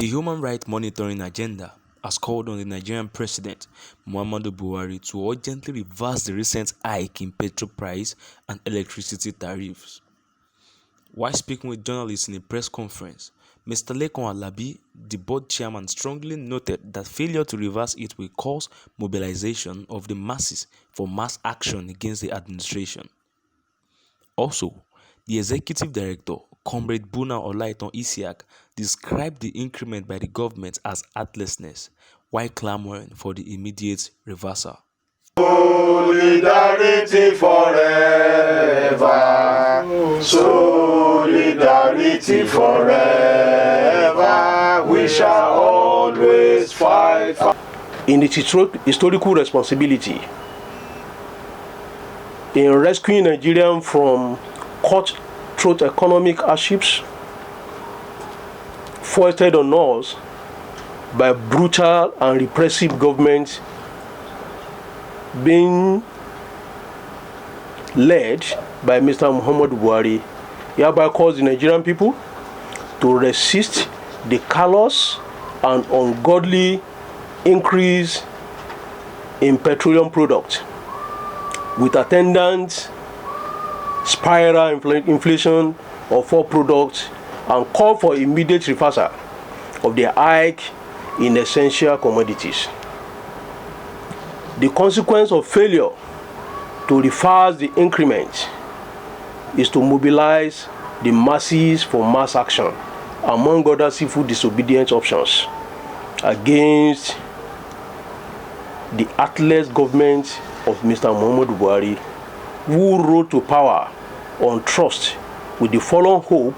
The Human Rights Monitoring Agenda has called on the Nigerian President Muhammadu Buhari to urgently reverse the recent hike in petrol price and electricity tariffs. While speaking with journalists in a press conference, Mr. Lekan Alabi, the board chairman, strongly noted that failure to reverse it will cause mobilization of the masses for mass action against the administration. Also, the executive director, Comrade Buna Olaitan Isiak, described the increment by the government as heartlessness, while clamoring for the immediate reversal. Solidarity forever, solidarity forever, we shall always fight. In its historical responsibility in rescuing Nigerians from cutthroat economic hardships foisted on us by brutal and repressive governments being led by Mr. Muhammadu Buhari, hereby calls the Nigerian people to resist the callous and ungodly increase in petroleum products with attendant spiral inflation of all products, and call for immediate reversal of the hike in essential commodities. The consequence of failure to reverse the increment is to mobilize the masses for mass action, among other civil disobedience options, against the heartless government of Mr. Muhammadu Buhari, who rose to power on trust with the forlorn hope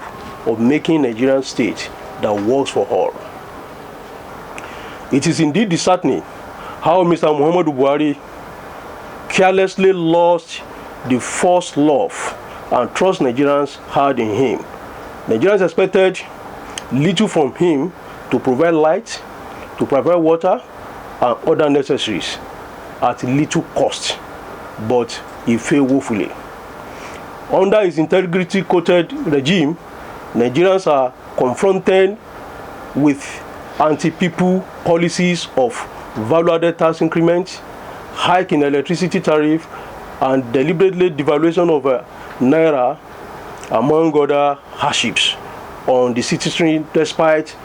of making Nigerian state that works for all. It is indeed disheartening how Mr. Muhammadu Buhari carelessly lost the first love and trust Nigerians had in him. Nigerians expected little from him to provide light, to provide water, and other necessaries at little cost, but he failed woefully. Under his integrity-coated regime, Nigerians are confronted with anti-people policies of value-added tax increments, hike in electricity tariff, and deliberately devaluation of naira, among other hardships on the citizenry, despite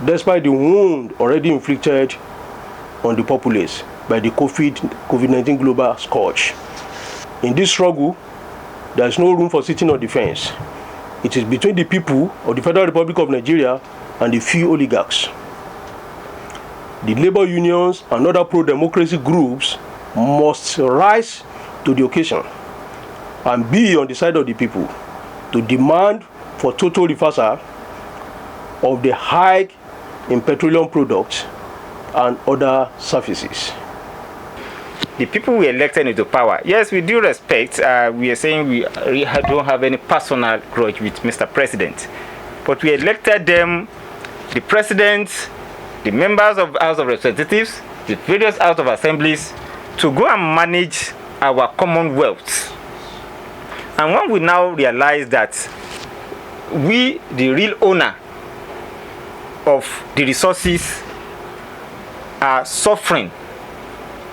the wound already inflicted on the populace by the COVID-19 global scourge. In this struggle, there is no room for sitting on the fence. It is between the people of the Federal Republic of Nigeria and the few oligarchs. The labor unions and other pro-democracy groups must rise to the occasion and be on the side of the people to demand for total reversal of the hike in petroleum products and other services. The people we elected into power, yes, we do respect. We are saying we don't have any personal grudge with Mr. President, but we elected them, the president, the members of House of Representatives, the various House of Assemblies, to go and manage our commonwealth. And when we now realize that we, the real owner of the resources, are suffering,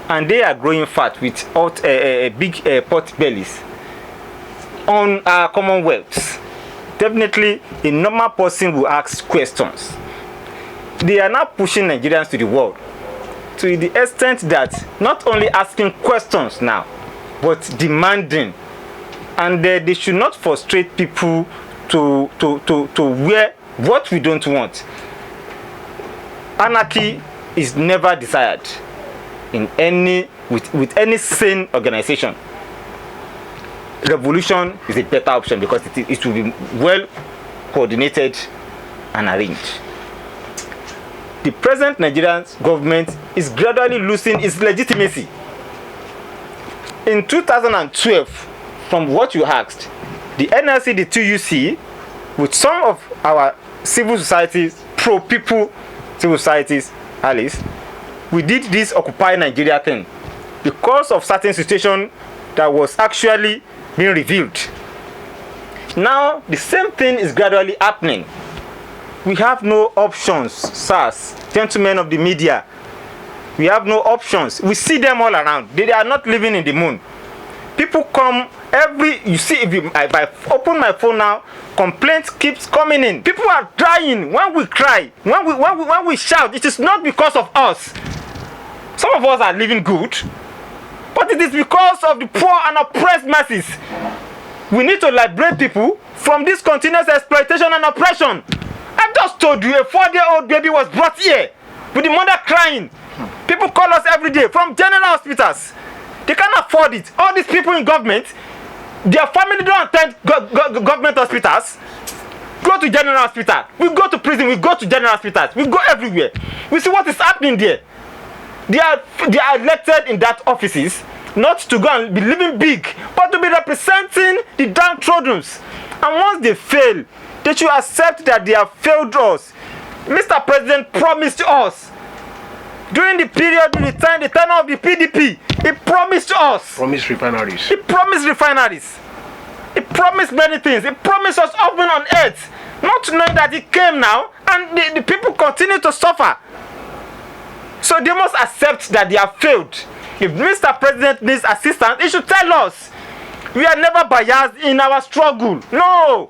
and they are growing fat with big pot bellies on our commonwealth, definitely a normal person will ask questions. They are now pushing Nigerians to the world to the extent that not only asking questions now, but demanding. And they should not frustrate people to wear what we don't want. Anarchy is never desired in with any sane organization. Revolution is a better option because it will be well coordinated and arranged. The present Nigerian government is gradually losing its legitimacy. In 2012, from what you asked, the NLC, the TUC, with some of our civil societies, pro-people civil societies, allies, we did this Occupy Nigeria thing because of certain situation that was actually being revealed. Now, the same thing is gradually happening. We have no options, sirs, gentlemen of the media. We have no options. We see them all around. They are not living in the moon. People come you see, if I open my phone now, complaints keeps coming in. People are dying when we cry, when we shout. It is not because of us. Some of us are living good, but it is because of the poor and oppressed masses. We need to liberate people from this continuous exploitation and oppression. I just told you a 4-year-old baby was brought here with the mother crying. People call us every day from general hospitals. They can't afford it. All these people in government, their family don't attend government hospitals. Go to general hospital. We go to prison. We go to general hospitals. We go everywhere. We see what is happening there. They are elected in that offices not to go and be living big, but to be representing the downtrodden. And once they fail, they should accept that they have failed us. Mr. President promised us during the period, the tenure of the PDP, he promised us. Promised refineries. He promised refineries. He promised many things. He promised us heaven on earth. Not knowing that he came now, and the people continue to suffer. So they must accept that they have failed. If Mr. President needs assistance, he should tell us. We are never biased in our struggle. No.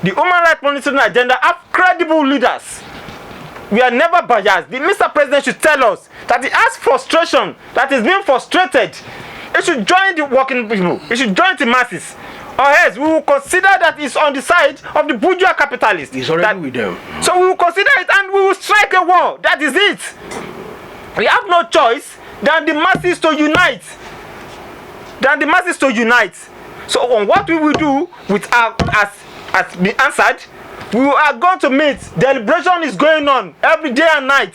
The human rights monitoring agenda have credible leaders. We are never biased. The Mr. President should tell us that he has frustration, that he's being frustrated. He should join the working people. He should join the masses. Or else we will consider that he's on the side of the bourgeois capitalists. He's already with them. So we will consider it and we will strike a war. That is it. We have no choice than the masses to unite. So on what we will do with our, as been answered, we are going to meet. Deliberation is going on every day and night.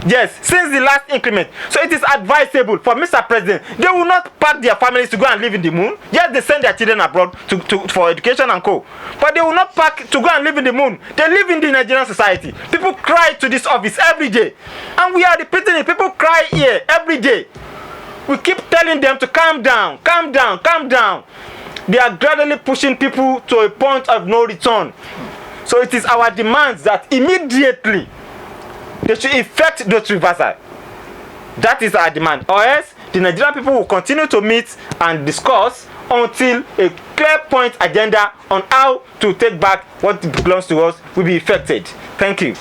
Yes, since the last increment. So it is advisable for Mr. President. They will not pack their families to go and live in the moon. Yes, they send their children abroad for education and co. But they will not pack to go and live in the moon. They live in the Nigerian society. People cry to this office every day. And we are repeating it. People cry here every day. We keep telling them to calm down, calm down, calm down. They are gradually pushing people to a point of no return. So it is our demands that immediately they should effect those reversal. That is our demand. Or else the Nigerian people will continue to meet and discuss until a clear point agenda on how to take back what belongs to us will be effected. Thank you.